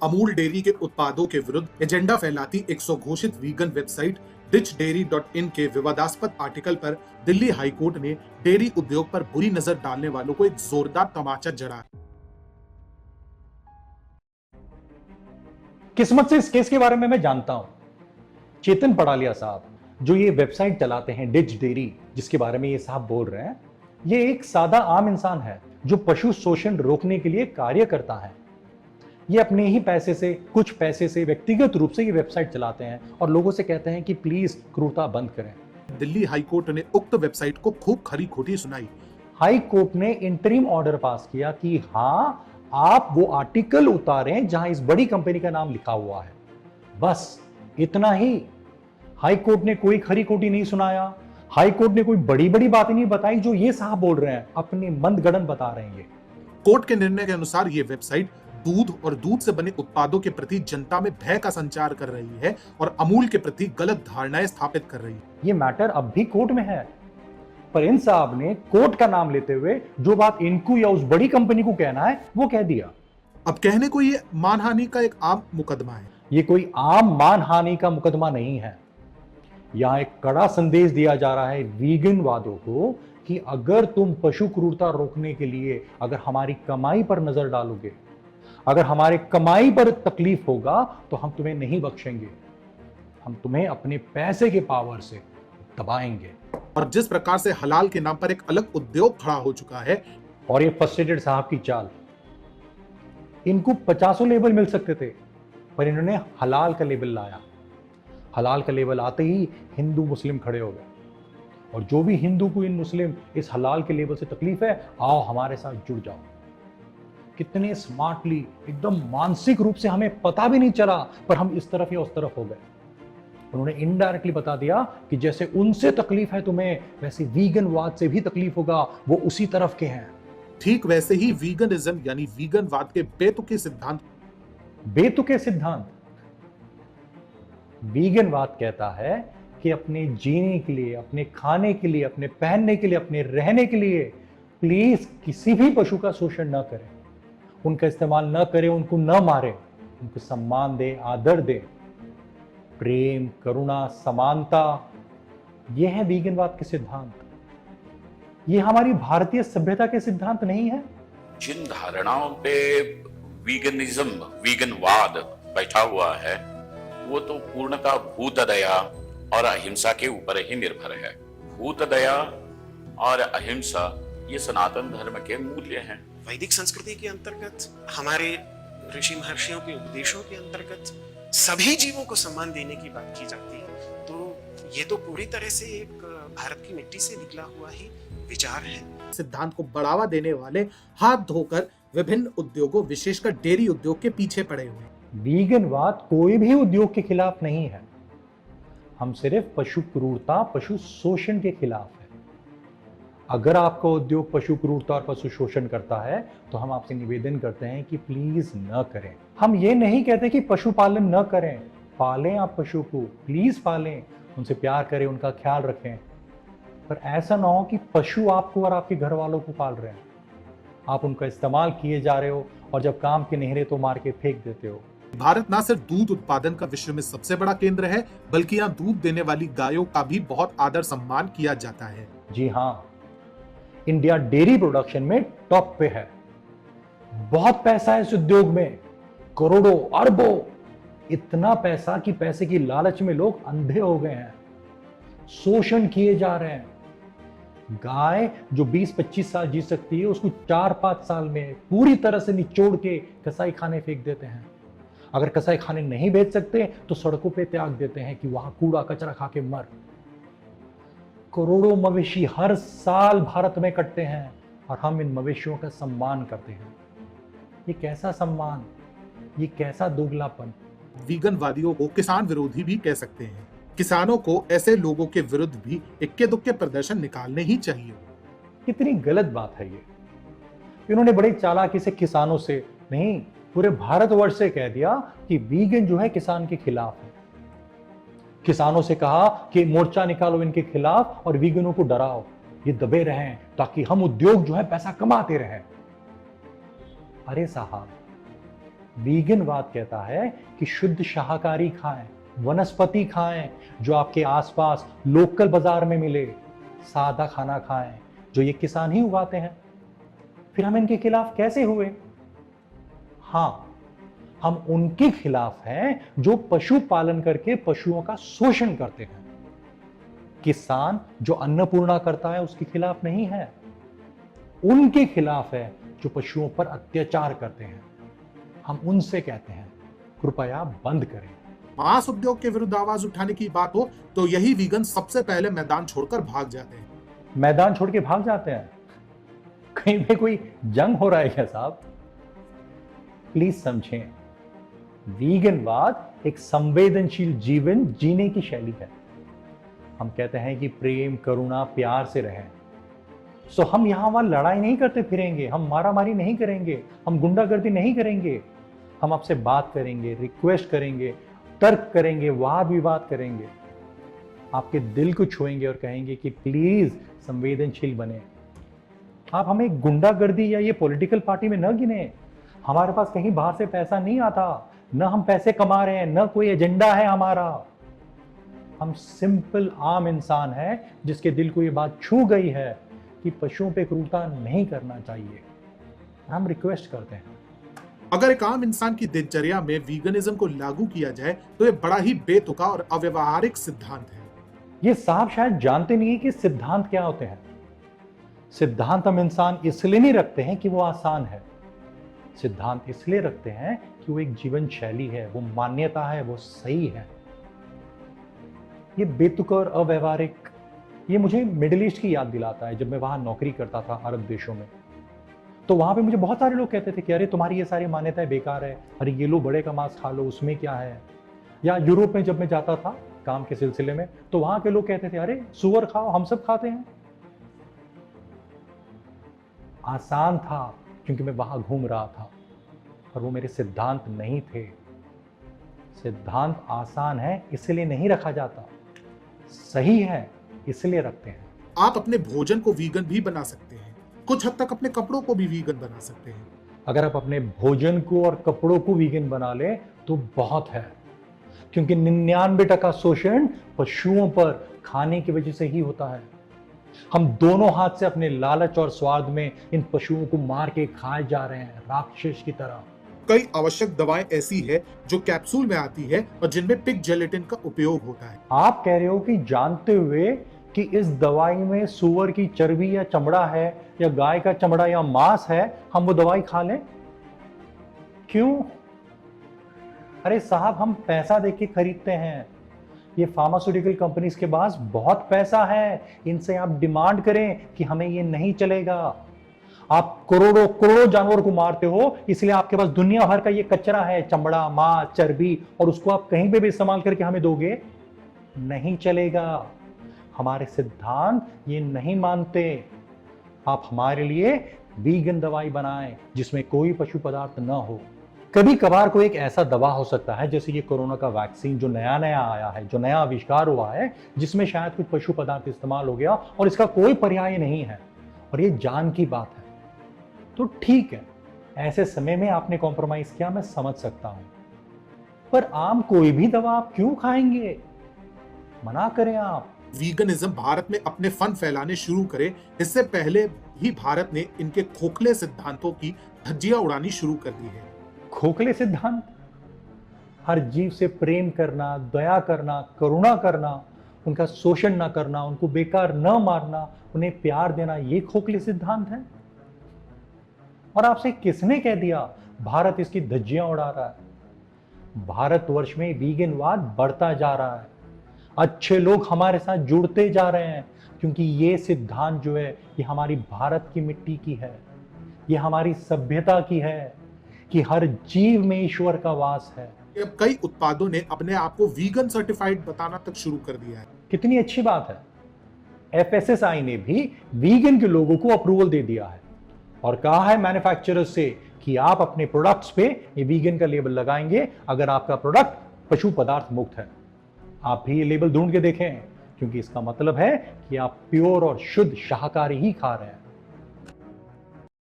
Amul dairy के उत्पादों के विरुद्ध एजेंडा फैलाती एक स्वघोषित वीगन वेबसाइट ditchdairy.in के विवादास्पद आर्टिकल पर दिल्ली हाईकोर्ट ने डेयरी उद्योग पर बुरी नजर डालने वालों को एक जोरदार तमाचा जड़ा। किस्मत से इस केस के बारे में मैं जानता हूं। चेतन पड़ालिया साहब जो ये वेबसाइट चलाते हैं डिच डेयरी, जिसके बारे में ये साहब बोल रहे हैं, ये एक सादा आम इंसान है जो पशु शोषण रोकने के लिए कार्य करता है। ये अपने ही पैसे से, कुछ पैसे से व्यक्तिगत रूप से ये वेबसाइट चलाते हैं और लोगों से कहते हैं कि प्लीज क्रूरता बंद करें। दिल्ली हाईकोर्ट ने उक्त वेबसाइट को खूब खरी खोटी सुनाई। हाई कोर्ट ने इंटरिम ऑर्डर पास किया कि हाँ, आप वो आर्टिकल उतारें जहां इस बड़ी कंपनी का नाम लिखा हुआ है। बस इतना ही। हाई कोर्ट ने कोई खरी खोटी नहीं सुनाया। हाई कोर्ट ने कोई बड़ी बड़ी बातें नहीं बताई जो ये साहब बोल रहे हैं, अपने मंदगड़न बता रहे हैं। ये कोर्ट के निर्णय के अनुसार ये वेबसाइट दूध और दूध से बने उत्पादों के प्रति जनता में भय का संचार कर रही है और अमूल के प्रति गलत धारणाएं स्थापित कर रही है। ये मैटर अब भी कोर्ट में है, पर इन साहब ने कोर्ट का नाम लेते हुए जो बात इनको या उस बड़ी कंपनी को कहना है वो कह दिया। अब कहने को ये मानहानि का एक आम मुकदमा है। ये कोई आम मानहानि का मुकदमा नहीं है। यहां एक कड़ा संदेश दिया जा रहा है वीगन वादों को कि अगर तुम पशु क्रूरता रोकने के लिए अगर हमारी कमाई पर नजर डालोगे, अगर हमारे कमाई पर तकलीफ होगा तो हम तुम्हें नहीं बख्शेंगे। हम तुम्हें अपने पैसे के पावर से दबाएंगे। और जिस प्रकार से हलाल के नाम पर एक अलग उद्योग खड़ा हो चुका है, और ये फर्स्टेटेड साहब की चाल, इनको 50 लेबल मिल सकते थे, पर इन्होंने हलाल का लेबल लाया। हलाल का लेबल आते ही हिंदू मुस्लिम खड़े हो गए, और जो भी हिंदू को इन मुस्लिम इस हलाल के लेबल से तकलीफ है, आओ हमारे साथ जुड़ जाओ। कितने स्मार्टली, एकदम मानसिक रूप से हमें पता भी नहीं चला, पर हम इस तरफ या उस तरफ हो गए। उन्होंने इनडायरेक्टली बता दिया कि जैसे उनसे तकलीफ है तुम्हें, वैसे वीगनवाद से भी तकलीफ होगा, वो उसी तरफ के हैं। ठीक वैसे ही वीगनिज्म यानी वीगनवाद के बेतुके सिद्धांत। बेतुके सिद्धांत। वीगनवाद कहता है कि अपने जीने के लिए, अपने खाने के लिए, अपने पहनने के लिए, अपने रहने के लिए प्लीज किसी भी पशु का शोषण न करें, उनका इस्तेमाल न करें, उनको न मारें, उनको सम्मान दें, आदर दें। प्रेम, करुणा, समानता, ये है वीगनवाद के सिद्धांत। ये हमारी भारतीय सभ्यता के सिद्धांत नहीं है। जिन धारणाओं पे वीगनिज्म, वीगनवाद बैठा हुआ है, वो तो पूर्णतः भूतदया और अहिंसा के ऊपर ही निर्भर है। भूतदया और अहिंसा ये सनातन धर्म के मूल्य हैं। वैदिक संस्कृति के अंतर्गत, हमारे ऋषि महर्षियों के उपदेशों के अंतर्गत सभी जीवों को सम्मान देने की बात की जाती है। तो ये तो पूरी तरह से एक भारत की मिट्टी से निकला हुआ ही विचार है। सिद्धांत को बढ़ावा देने वाले हाथ धोकर विभिन्न उद्योगों, विशेषकर डेयरी उद्योग के पीछे पड़े हुए हैं। वीगनवाद कोई भी उद्योग के खिलाफ नहीं है। हम सिर्फ पशु क्रूरता, पशु शोषण के खिलाफ है। अगर आपका उद्योग पशु क्रूरता और पशु शोषण करता है तो हम आपसे निवेदन करते हैं कि प्लीज न करें। हम ये नहीं कहते कि पशु पालन न करें, पालें आप पशु को, प्लीज पालें, उनसे प्यार करें, उनका ख्याल रखें, पर ऐसा ना हो कि पशु आपको और आपके घर वालों को पाल रहे हैं, आप उनका इस्तेमाल किए जा रहे हो और जब काम के नहरे तो मार के फेंक देते हो। भारत न सिर्फ दूध उत्पादन का विश्व में सबसे बड़ा केंद्र है, बल्कि यहाँ दूध देने वाली गायों का भी बहुत आदर सम्मान किया जाता है। जी हाँ, इंडिया डेयरी प्रोडक्शन में टॉप पे है। बहुत पैसा है इस उद्योग में, करोड़ों, अरबों। इतना पैसा कि पैसे की लालच में लोग अंधे हो गए हैं, शोषण किए जा रहे हैं। गाय जो 20-25 साल जी सकती है, उसको 4-5 साल में पूरी तरह से निचोड़ के कसाई खाने फेंक देते हैं। अगर कसाई खाने नहीं बेच सकते तो सड़कों पे त्याग देते हैं कि वहां कूड़ा कचरा खा के मर। करोड़ों मवेशी हर साल भारत में कटते हैं और हम इन मवेशियों का सम्मान करते हैं। ये कैसा सम्मान, ये कैसा दोगलापन। वीगनवादियों को किसान विरोधी भी कह सकते हैं। किसानों को ऐसे लोगों के विरुद्ध भी इक्के दुक्के प्रदर्शन निकालने ही चाहिए। कितनी गलत बात है ये। इन्होंने बड़ी चालाकी से किसानों से नहीं, पूरे भारतवर्ष से कह दिया कि वीगन जो है किसान के खिलाफ है। किसानों से कहा कि मोर्चा निकालो इनके खिलाफ और वीगनों को डराओ, ये दबे रहें ताकि हम उद्योग जो है पैसा कमाते रहें। अरे साहब, वीगनवाद कहता है कि शुद्ध शाकाहारी खाएं, वनस्पति खाएं, जो आपके आसपास लोकल बाजार में मिले, सादा खाना खाएं जो ये किसान ही उगाते हैं। फिर हम इनके खिलाफ कैसे हुए? हाँ, हम उनके खिलाफ हैं जो पशु पालन करके पशुओं का शोषण करते हैं। किसान जो अन्नपूर्णा करता है उसके खिलाफ नहीं है, उनके खिलाफ है जो पशुओं पर अत्याचार करते हैं। हम उनसे कहते हैं कृपया बंद करें। मांस उद्योग के विरुद्ध आवाज उठाने की बात हो तो यही वीगन सबसे पहले मैदान छोड़कर भाग जाते हैं। मैदान छोड़ के भाग जाते हैं? कहीं पे कोई जंग हो रहा है क्या साहब? प्लीज समझें, वीगनवाद एक संवेदनशील जीवन जीने की शैली है। हम कहते हैं कि प्रेम, करुणा, प्यार से रहें। सो हम यहां वहां लड़ाई नहीं करते फिरेंगे, हम मारामारी नहीं करेंगे, हम गुंडागर्दी नहीं करेंगे। हम आपसे बात करेंगे, रिक्वेस्ट करेंगे, तर्क करेंगे, वाद विवाद करेंगे, आपके दिल को छुएंगे और कहेंगे कि प्लीज संवेदनशील बने। आप हमें गुंडागर्दी या ये पॉलिटिकल पार्टी में न गिने। हमारे पास कहीं बाहर से पैसा नहीं आता, न हम पैसे कमा रहे हैं, न कोई एजेंडा है हमारा। हम सिंपल आम इंसान हैं जिसके दिल को ये बात छू गई है कि पशुओं पे क्रूरता नहीं करना चाहिए। हम रिक्वेस्ट करते हैं, अगर एक आम इंसान की दिनचर्या में वीगनिज्म को लागू किया जाए तो ये बड़ा ही बेतुका और अव्यवहारिक सिद्धांत है। ये साहब शायद जानते नहीं कि सिद्धांत क्या होते हैं। सिद्धांत हम इंसान इसलिए नहीं रखते हैं कि वो आसान है, सिद्धांत इसलिए रखते हैं कि वो एक जीवन शैली है, वो मान्यता है, वो सही है। ये बेतुका और अव्यवहारिक, ये मुझे मिडिल ईस्ट की याद दिलाता है। जब मैं वहां नौकरी करता था अरब देशों में, तो वहां पे मुझे बहुत सारे लोग कहते थे कि अरे तुम्हारी ये सारी मान्यताएं बेकार है, अरे ये लो बड़े का मांस खा लो, उसमें क्या है। या यूरोप में जब मैं जाता था काम के सिलसिले में, तो वहां के लोग कहते थे अरे सुअर खाओ, हम सब खाते हैं। आसान था क्योंकि मैं वहां घूम रहा था, पर वो मेरे सिद्धांत नहीं थे। सिद्धांत आसान है इसलिए नहीं रखा जाता, सही है इसलिए रखते हैं। आप अपने भोजन को वीगन भी बना सकते हैं, कुछ हद तक अपने कपड़ों को भी वीगन बना सकते हैं। अगर आप अपने भोजन को और कपड़ों को वीगन बना ले तो बहुत है, क्योंकि 99% शोषण पशुओं पर खाने की वजह से ही होता है। हम दोनों हाथ से अपने लालच और स्वार्थ में इन पशुओं को मार के खाए जा रहे हैं राक्षस की तरह। कई आवश्यक दवाएं ऐसी है जो कैप्सूल में आती है और जिनमें पिग जेलेटिन का उपयोग होता है। आप कह रहे हो कि जानते हुए कि इस दवाई में सुअर की चर्बी या चमड़ा है या गाय का चमड़ा या मांस है, हम वो दवाई खा लें? क्यों? अरे साहब, हम पैसा देके खरीदते हैं। ये फार्मास्यूटिकल कंपनीज के पास बहुत पैसा है, इनसे आप डिमांड करें कि हमें ये नहीं चलेगा। आप करोड़ों करोड़ों जानवर को मारते हो, इसलिए आपके पास दुनिया भर का ये कचरा है, चमड़ा, मांस, चर्बी, और उसको आप कहीं पे भी इस्तेमाल करके हमें दोगे, नहीं चलेगा। हमारे सिद्धांत ये नहीं मानते। आप हमारे लिए वीगन दवाई बनाएं जिसमें कोई पशु पदार्थ ना हो। कभी कभार कोई एक ऐसा दवा हो सकता है, जैसे ये कोरोना का वैक्सीन जो नया नया आया है, जो नया आविष्कार हुआ है, जिसमें शायद कुछ पशु पदार्थ इस्तेमाल हो गया और इसका कोई पर्याय नहीं है और ये जान की बात है, तो ठीक है, ऐसे समय में आपने कॉम्प्रोमाइज किया, मैं समझ सकता हूं। पर आम कोई भी दवा आप क्यों खाएंगे? मना करें आप। वीगनिज्म भारत में अपने फन फैलाने शुरू करे, इससे पहले ही भारत ने इनके खोखले सिद्धांतों की धज्जियां उड़ानी शुरू कर दी है। खोखले सिद्धांत? हर जीव से प्रेम करना, दया करना, करुणा करना, उनका शोषण ना करना, उनको बेकार न मारना, उन्हें प्यार देना, ये खोखले सिद्धांत है? और आपसे किसने कह दिया भारत इसकी धज्जियां उड़ा रहा है? भारतवर्ष में वीगनवाद बढ़ता जा रहा है, अच्छे लोग हमारे साथ जुड़ते जा रहे हैं, क्योंकि ये सिद्धांत जो है ये हमारी भारत की मिट्टी की है, ये हमारी सभ्यता की है कि हर जीव में ईश्वर का वास है। अब कई उत्पादों ने अपने आप को वीगन सर्टिफाइड बताना तक शुरू कर दिया है। कितनी अच्छी बात है। FSSAI ने भी वीगन के लोगों को अप्रूवल दे दिया है और कहा है मैन्युफैक्चरर से कि आप अपने प्रोडक्ट्स पे ये वीगन का लेबल लगाएंगे अगर आपका प्रोडक्ट पशु पदार्थ मुक्त है। आप भी ये लेबल ढूंढ के देखें, क्योंकि इसका मतलब है कि आप प्योर और शुद्ध शाकाहारी ही खा रहे हैं।